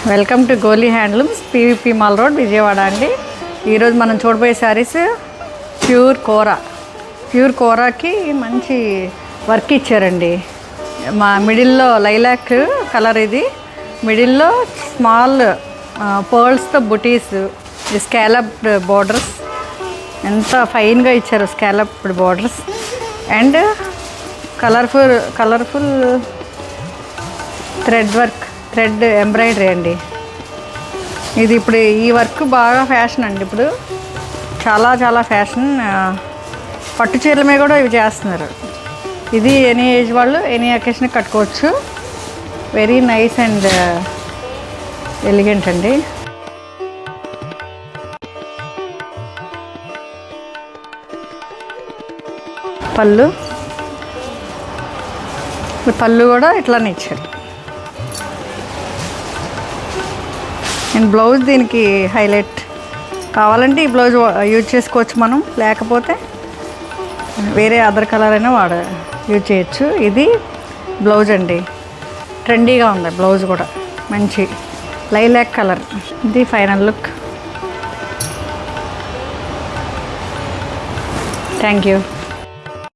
Welcome to Goli handlooms, PVP mall road, Vijayawada అండి. ఈరోజు మనం చూడబోయే శారీస్ ప్యూర్ కోరాకి మంచి వర్క్ ఇచ్చారండి. మా మిడిల్లో లైలాక్ కలర్, ఇది మిడిల్లో స్మాల్ పర్ల్స్తో బుటీస్, స్కాలప్డ్ బోర్డర్స్, ఎంత ఫైన్గా ఇచ్చారు scalloped borders and colourful thread embroidery అండి. ఇది ఇప్పుడు ఈ వర్క్ బాగా ఫ్యాషన్ అండి. ఇప్పుడు చాలా ఫ్యాషన్. పట్టు చీరల మీద కూడా ఇవి చేస్తున్నారు. ఇది ఎనీ ఏజ్ వాళ్ళు ఎనీ అకేషన్కి కట్టుకోవచ్చు. వెరీ నైస్ అండ్ ఎలిగెంట్ అండి. పళ్ళు కూడా ఇట్లానే ఇచ్చారు. అండ్ బ్లౌజ్ దీనికి హైలైట్. కావాలంటే ఈ బ్లౌజ్ యూజ్ చేసుకోవచ్చు మనం, లేకపోతే వేరే అదర్ కలర్ అయినా యూజ్ చేయొచ్చు. ఇది బ్లౌజ్ అండి. ట్రెండీగా ఉంది బ్లౌజ్ కూడా, మంచి లైలాక్ కలర్. ఇది ఫైనల్ లుక్. Thank you.